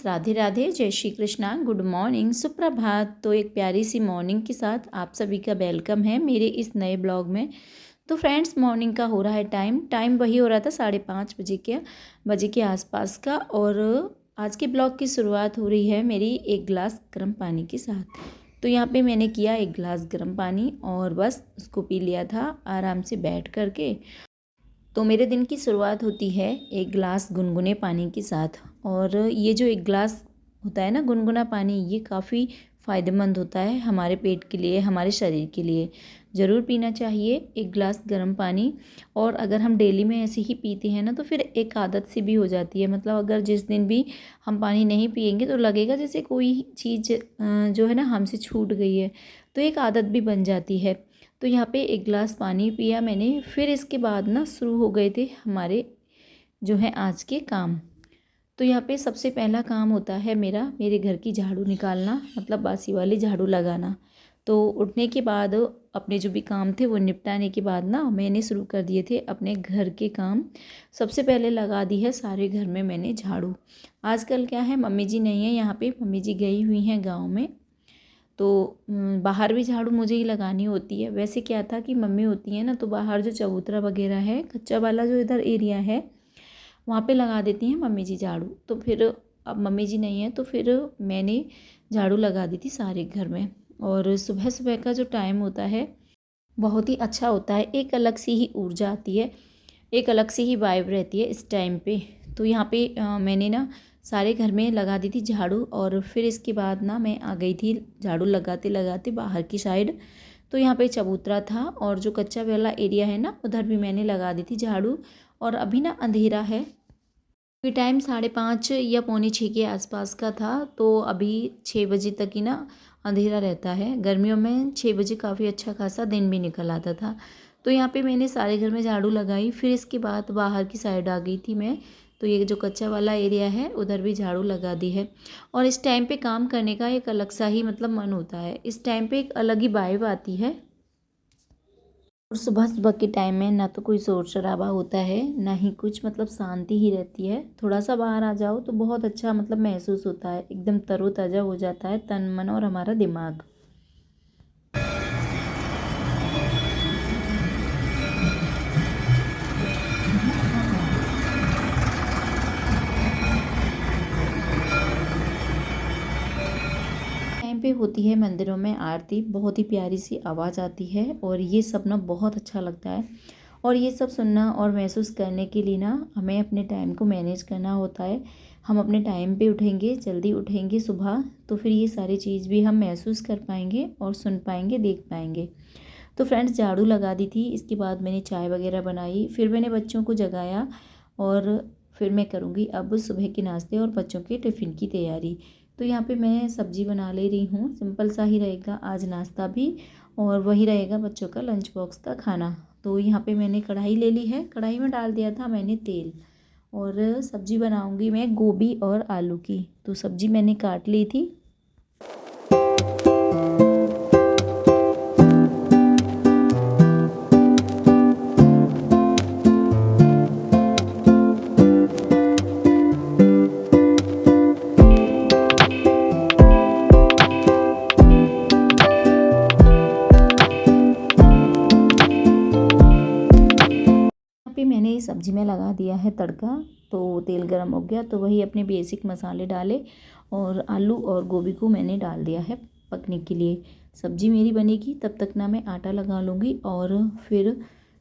Friends, Radhe Radhe, जय Shri Krishna, good morning, सुप्रभात। तो एक प्यारी सी मॉर्निंग के साथ आप सभी का वेलकम है मेरे इस नए ब्लॉग में। तो फ्रेंड्स, मॉर्निंग का हो रहा है टाइम वही हो रहा था 5:30 बजे के आसपास का। और आज के ब्लॉग की शुरुआत हो रही है मेरी एक गिलास गर्म पानी के साथ। तो यहाँ पे मैंने किया एक गिलास गर्म पानी और बस उसको पी लिया था आराम से बैठ करके। तो मेरे दिन की शुरुआत होती है एक गिलास गुनगुने पानी के साथ। और ये जो एक गिलास होता है ना गुनगुना पानी, ये काफ़ी फ़ायदेमंद होता है हमारे पेट के लिए, हमारे शरीर के लिए। ज़रूर पीना चाहिए एक गिलास गर्म पानी। और अगर हम डेली में ऐसे ही पीते हैं ना तो फिर एक आदत सी भी हो जाती है। मतलब अगर जिस दिन भी हम पानी नहीं पियेंगे तो लगेगा जैसे कोई चीज़ जो है ना हमसे छूट गई है। तो एक आदत भी बन जाती है। तो यहाँ पे एक गिलास पानी पिया मैंने। फिर इसके बाद ना शुरू हो गए थे हमारे जो है आज के काम। तो यहाँ पे सबसे पहला काम होता है मेरा मेरे घर की झाड़ू निकालना, मतलब बासी वाली झाड़ू लगाना। तो उठने के बाद अपने जो भी काम थे वो निपटाने के बाद ना मैंने शुरू कर दिए थे अपने घर के काम। सबसे पहले लगा दी है सारे घर में मैंने झाड़ू। आजकल क्या है, मम्मी जी नहीं है यहाँ पे, मम्मी जी गई हुई हैं गाँव में। तो बाहर भी झाड़ू मुझे ही लगानी होती है। वैसे क्या था कि मम्मी होती है ना तो बाहर जो चबूतरा वगैरह है, कच्चा वाला जो इधर एरिया है, वहाँ पे लगा देती हैं मम्मी जी झाड़ू। तो फिर अब मम्मी जी नहीं है तो फिर मैंने झाड़ू लगा दी थी सारे घर में। और सुबह सुबह का जो टाइम होता है बहुत ही अच्छा होता है। एक अलग सी ही ऊर्जा आती है, एक अलग सी ही वाइब रहती है इस टाइम पे। तो यहाँ पे मैंने ना सारे घर में लगा दी थी झाड़ू। और फिर इसके बाद ना मैं आ गई थी झाड़ू लगाते लगाते बाहर की साइड। तो यहाँ पे चबूतरा था और जो कच्चा वाला एरिया है ना उधर भी मैंने लगा दी थी झाड़ू। और अभी ना अंधेरा है, अभी टाइम 5:30 या पौने 6 के आसपास का था। तो अभी 6 बजे तक ही ना अंधेरा रहता है। गर्मियों में 6 बजे काफ़ी अच्छा खासा दिन भी निकल आता था। तो यहाँ पे मैंने सारे घर में झाड़ू लगाई। फिर इसके बाद बाहर की साइड आ गई थी मैं। तो ये जो कच्चा वाला एरिया है उधर भी झाड़ू लगा दी है। और इस टाइम पे काम करने का एक अलग सा ही मतलब मन होता है। इस टाइम पे एक अलग ही वाइब आती है। और सुबह सुबह के टाइम में ना तो कोई शोर शराबा होता है ना ही कुछ, मतलब शांति ही रहती है। थोड़ा सा बाहर आ जाओ तो बहुत अच्छा मतलब महसूस होता है, एकदम तरोताज़ा हो जाता है तन मन और हमारा दिमाग। टाइम पे होती है मंदिरों में आरती, बहुत ही प्यारी सी आवाज़ आती है और ये सब ना बहुत अच्छा लगता है। और ये सब सुनना और महसूस करने के लिए ना हमें अपने टाइम को मैनेज करना होता है। हम अपने टाइम पे उठेंगे, जल्दी उठेंगे सुबह, तो फिर ये सारी चीज़ भी हम महसूस कर पाएंगे और सुन पाएंगे, देख पाएंगे। तो फ्रेंड्स, झाड़ू लगा दी थी। इसके बाद मैंने चाय वगैरह बनाई, फिर मैंने बच्चों को जगाया। और फिर मैं करूँगी अब सुबह के नाश्ते और बच्चों के टिफ़िन की तैयारी। तो यहाँ पे मैं सब्ज़ी बना ले रही हूँ, सिंपल सा ही रहेगा आज नाश्ता भी, और वही रहेगा बच्चों का लंच बॉक्स का खाना। तो यहाँ पे मैंने कढ़ाई ले ली है, कढ़ाई में डाल दिया था मैंने तेल। और सब्ज़ी बनाऊँगी मैं गोभी और आलू की। तो सब्ज़ी मैंने काट ली थी। पे मैंने सब्ज़ी में लगा दिया है तड़का। तो तेल गरम हो गया तो वही अपने बेसिक मसाले डाले और आलू और गोभी को मैंने डाल दिया है पकने के लिए। सब्ज़ी मेरी बनेगी तब तक ना मैं आटा लगा लूँगी और फिर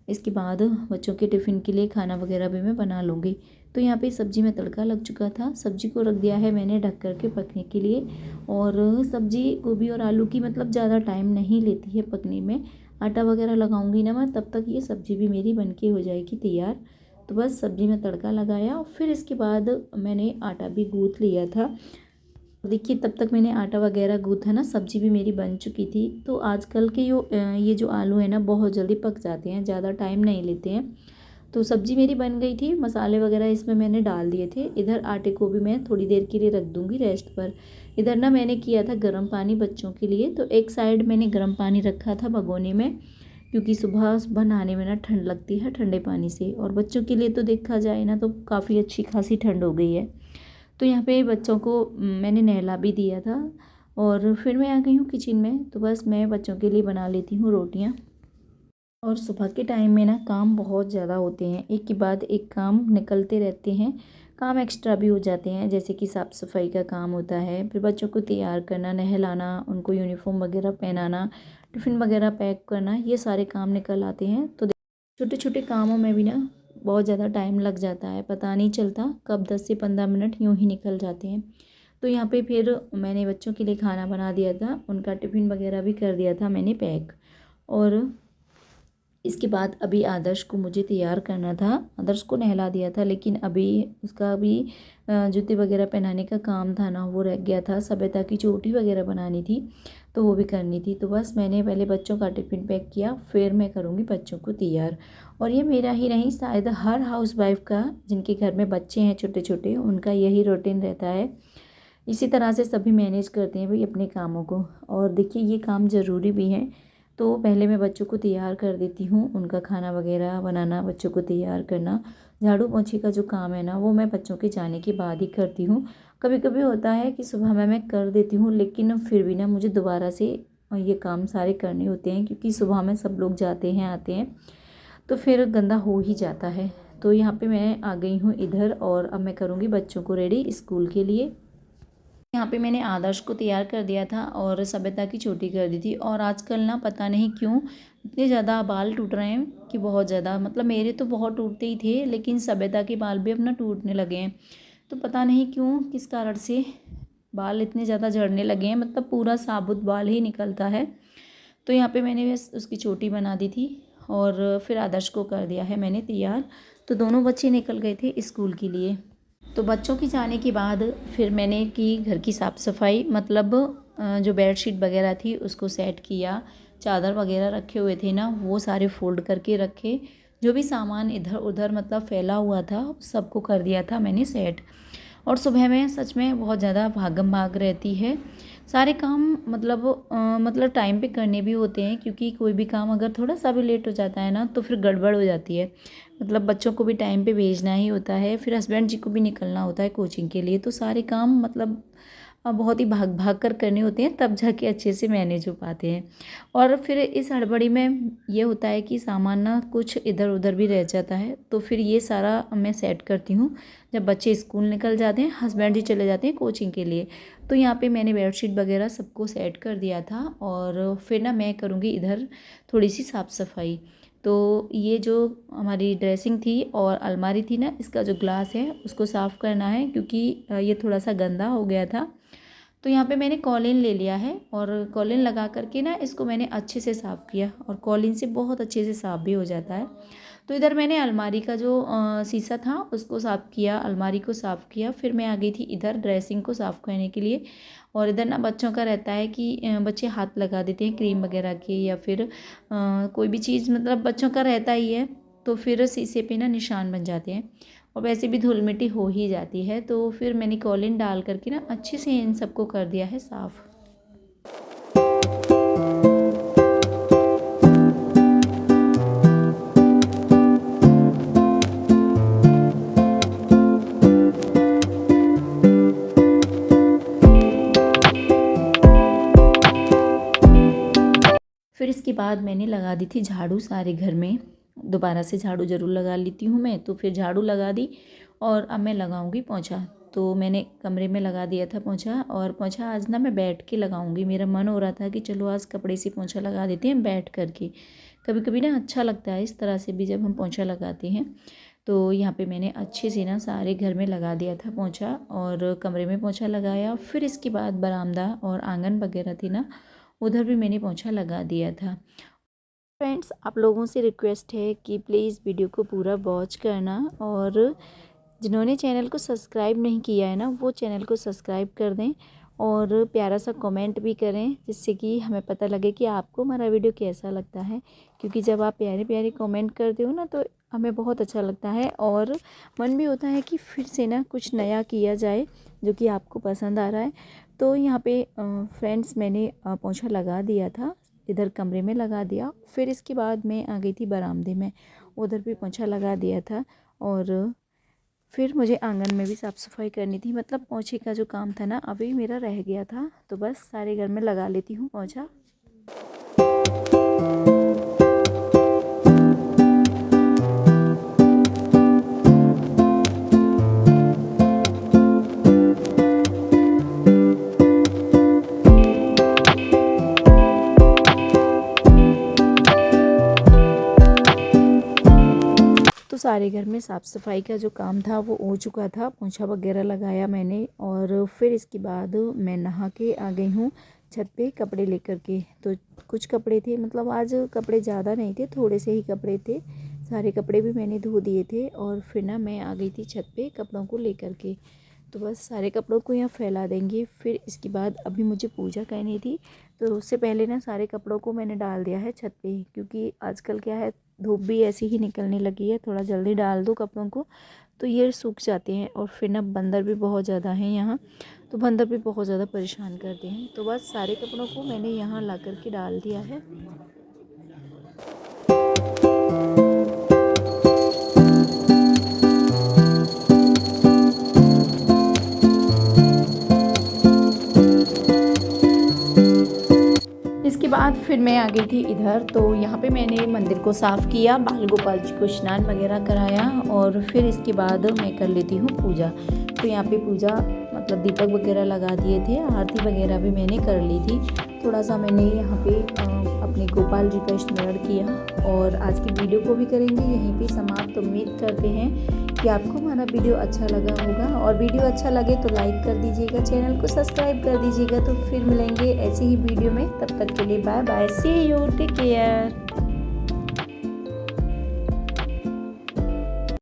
इसके बाद बच्चों के टिफ़िन के लिए खाना वगैरह भी मैं बना लूँगी। तो यहाँ पे सब्ज़ी में तड़का लग चुका था, सब्ज़ी को रख दिया है मैंने ढक कर के पकने के लिए। और सब्ज़ी गोभी और आलू की मतलब ज़्यादा टाइम नहीं लेती है पकने में। आटा वगैरह लगाऊंगी ना मैं, तब तक ये सब्ज़ी भी मेरी बनके हो जाएगी तैयार। तो बस सब्ज़ी में तड़का लगाया और फिर इसके बाद मैंने आटा भी गूँथ लिया था। देखिए तब तक मैंने आटा वगैरह गूँथा ना, सब्ज़ी भी मेरी बन चुकी थी। तो आजकल के ये जो आलू है ना बहुत जल्दी पक जाते हैं, ज़्यादा टाइम नहीं लेते हैं। तो सब्ज़ी मेरी बन गई थी, मसाले वगैरह इसमें मैंने डाल दिए थे। इधर आटे को भी मैं थोड़ी देर के लिए रख दूँगी रेस्ट पर। इधर ना मैंने किया था गर्म पानी बच्चों के लिए। तो एक साइड मैंने गर्म पानी रखा था भगोने में, क्योंकि सुबह सुबह नहाने में ना ठंड लगती है ठंडे पानी से। और बच्चों के लिए तो देखा जाए ना तो काफ़ी अच्छी खासी ठंड हो गई है। तो यहाँ पे बच्चों को मैंने नहला भी दिया था और फिर मैं आ गई हूँ किचन में। तो बस मैं बच्चों के लिए बना लेती हूँ रोटियाँ। और सुबह के टाइम में ना काम बहुत ज़्यादा होते हैं, एक के बाद एक काम निकलते रहते हैं। काम एक्स्ट्रा भी हो जाते हैं, जैसे कि साफ़ सफाई का काम होता है, फिर बच्चों को तैयार करना, नहलाना, उनको यूनिफॉर्म वगैरह पहनाना, टिफ़िन वगैरह पैक करना, ये सारे काम निकल आते हैं। तो छोटे छोटे कामों में भी ना बहुत ज़्यादा टाइम लग जाता है, पता नहीं चलता कब 10 से 15 मिनट यूँ ही निकल जाते हैं। तो यहाँ पे फिर मैंने बच्चों के लिए खाना बना दिया था, उनका टिफ़िन वगैरह भी कर दिया था मैंने पैक। और इसके बाद अभी आदर्श को मुझे तैयार करना था। आदर्श को नहला दिया था, लेकिन अभी उसका भी जूते वगैरह पहनाने का काम था ना, वो रह गया था। सभ्यता की चोटी वगैरह बनानी थी, तो वो भी करनी थी। तो बस मैंने पहले बच्चों का टिफ़िन पैक किया, फिर मैं करूँगी बच्चों को तैयार। और ये मेरा ही नहीं, शायद हर हाउसवाइफ का, जिनके घर में बच्चे हैं छोटे छोटे, उनका यही रूटीन रहता है। इसी तरह से सभी मैनेज करते हैं भाई अपने कामों को। और देखिए ये काम ज़रूरी भी है। तो पहले मैं बच्चों को तैयार कर देती हूँ, उनका खाना वगैरह बनाना, बच्चों को तैयार करना। झाड़ू पोंछे का जो काम है ना, वो मैं बच्चों के जाने के बाद ही करती हूँ। कभी कभी होता है कि सुबह में मैं कर देती हूँ, लेकिन फिर भी ना मुझे दोबारा से ये काम सारे करने होते हैं, क्योंकि सुबह में सब लोग जाते हैं आते हैं, तो फिर गंदा हो ही जाता है। तो यहाँ पे मैं आ गई हूँ इधर, और अब मैं करूँगी बच्चों को रेडी स्कूल के लिए। यहाँ पे मैंने आदर्श को तैयार कर दिया था और सभ्यता की चोटी कर दी थी। और आजकल ना पता नहीं क्यों इतने ज़्यादा बाल टूट रहे हैं कि बहुत ज़्यादा, मतलब मेरे तो बहुत टूटते ही थे, लेकिन सभ्यता के बाल भी अपना टूटने लगे हैं। तो पता नहीं क्यों, किस कारण से बाल इतने ज़्यादा झड़ने लगे हैं, मतलब पूरा साबुत बाल ही निकलता है। तो यहाँ पे मैंने बस उसकी चोटी बना दी थी और फिर आदर्श को कर दिया है मैंने तैयार। तो दोनों बच्चे निकल गए थे स्कूल के लिए। तो बच्चों के जाने के बाद फिर मैंने की घर की साफ़ सफाई, मतलब जो बेडशीट वगैरह थी उसको सेट किया, चादर वगैरह रखे हुए थे ना वो सारे फोल्ड करके रखे, जो भी सामान इधर उधर मतलब फैला हुआ था सबको कर दिया था मैंने सेट। और सुबह में सच में बहुत ज़्यादा भागम भाग रहती है, सारे काम मतलब टाइम पे करने भी होते हैं, क्योंकि कोई भी काम अगर थोड़ा सा भी लेट हो जाता है ना तो फिर गड़बड़ हो जाती है। मतलब बच्चों को भी टाइम पे भेजना ही होता है, फिर हस्बैंड जी को भी निकलना होता है कोचिंग के लिए, तो सारे काम मतलब बहुत ही भाग भाग कर करने होते हैं, तब जाके अच्छे से मैनेज हो पाते हैं। और फिर इस हड़बड़ी में ये होता है कि सामान ना कुछ इधर उधर भी रह जाता है, तो फिर ये सारा मैं सेट करती हूँ जब बच्चे स्कूल निकल जाते हैं, हस्बैंड जी चले जाते हैं कोचिंग के लिए। तो यहाँ पे मैंने बेडशीट वगैरह सबको सेट कर दिया था, और फिर ना मैं करूँगी इधर थोड़ी सी साफ़ सफाई। तो ये जो हमारी ड्रेसिंग थी और अलमारी थी ना, इसका जो ग्लास है उसको साफ़ करना है, क्योंकि ये थोड़ा सा गंदा हो गया था। तो यहाँ पे मैंने कॉलिन ले लिया है, और कॉलिन लगा करके ना इसको मैंने अच्छे से साफ़ किया, और कॉलिन से बहुत अच्छे से साफ़ भी हो जाता है। तो इधर मैंने अलमारी का जो शीशा था उसको साफ़ किया, अलमारी को साफ़ किया, फिर मैं आ गई थी इधर ड्रेसिंग को साफ़ करने के लिए। और इधर ना बच्चों का रहता है कि बच्चे हाथ लगा देते हैं क्रीम वगैरह के, या फिर कोई भी चीज़, मतलब बच्चों का रहता ही है, तो फिर शीशे पे ना निशान बन जाते हैं, और वैसे भी धूल मिट्टी हो ही जाती है। तो फिर मैंने कॉलिन डाल करके ना अच्छे से इन सबको कर दिया है साफ़। फिर इसके बाद मैंने लगा दी थी झाड़ू सारे घर में, दोबारा से झाड़ू ज़रूर लगा लेती हूँ मैं, तो फिर झाड़ू लगा दी। और अब मैं लगाऊंगी पोंछा। तो मैंने कमरे में लगा दिया था पोंछा, और पोंछा आज ना मैं बैठ के लगाऊंगी, मेरा मन हो रहा था कि चलो आज कपड़े से पोंछा लगा देते हैं बैठ करके। कभी कभी ना अच्छा लगता है इस तरह से भी जब हम पोंछा लगाते हैं। तो यहाँ पे मैंने अच्छे से ना सारे घर में लगा दिया था पोंछा, और कमरे में पोंछा लगाया। फिर इसके बाद बरामदा और आंगन वगैरह थी ना, उधर भी मैंने पोंछा लगा दिया था। फ्रेंड्स, आप लोगों से रिक्वेस्ट है कि प्लीज़ वीडियो को पूरा वॉच करना, और जिन्होंने चैनल को सब्सक्राइब नहीं किया है ना, वो चैनल को सब्सक्राइब कर दें, और प्यारा सा कमेंट भी करें, जिससे कि हमें पता लगे कि आपको हमारा वीडियो कैसा लगता है। क्योंकि जब आप प्यारे प्यारे कमेंट करते हो ना, तो हमें बहुत अच्छा लगता है, और मन भी होता है कि फिर से ना कुछ नया किया जाए जो कि आपको पसंद आ रहा है। तो यहाँ पे फ्रेंड्स मैंने पोंछा लगा दिया था, इधर कमरे में लगा दिया। फिर इसके बाद मैं आ गई थी बरामदे में, उधर भी पोंछा लगा दिया था। और फिर मुझे आंगन में भी साफ़ सफाई करनी थी, मतलब पोंछे का जो काम था ना अभी मेरा रह गया था, तो बस सारे घर में लगा लेती हूँ पोंछा। तो सारे घर में साफ़ सफाई का जो काम था वो हो चुका था, पोंछा वगैरह लगाया मैंने और फिर इसके बाद मैं नहा के आ गई हूँ छत पे कपड़े लेकर के। तो कुछ कपड़े थे, मतलब आज कपड़े ज़्यादा नहीं थे, थोड़े से ही कपड़े थे, सारे कपड़े भी मैंने धो दिए थे और फिर ना मैं आ गई थी छत पे कपड़ों को लेकर के। तो बस सारे कपड़ों को यहाँ फैला देंगे। फिर इसके बाद अभी मुझे पूजा करनी थी, तो उससे पहले ना सारे कपड़ों को मैंने डाल दिया है छत पे, क्योंकि आजकल क्या है धूप भी ऐसी ही निकलने लगी है, थोड़ा जल्दी डाल दो कपड़ों को तो ये सूख जाते हैं। और फिर ना बंदर भी बहुत ज़्यादा हैं यहाँ, तो बंदर भी बहुत ज़्यादा परेशान करते हैं। तो बस सारे कपड़ों को मैंने यहाँ ला कर के डाल दिया है। इसके बाद फिर मैं आ गई थी इधर, तो यहाँ पे मैंने मंदिर को साफ़ किया, बाल गोपाल जी को स्नान वगैरह कराया और फिर इसके बाद मैं कर लेती हूँ पूजा। तो यहाँ पे पूजा मतलब दीपक वगैरह लगा दिए थे, आरती वगैरह भी मैंने कर ली थी। थोड़ा सा मैंने यहाँ पे अपने गोपाल जी का स्मरण किया और आज की वीडियो को भी करेंगे यहीं पे समाप्त। उम्मीद करते हैं कि आपको हमारा वीडियो अच्छा लगा होगा, और वीडियो अच्छा लगे तो लाइक कर दीजिएगा, चैनल को सब्सक्राइब कर दीजिएगा। तो फिर मिलेंगे ऐसी ही वीडियो में, तब तक के लिए bye bye, see you, take care.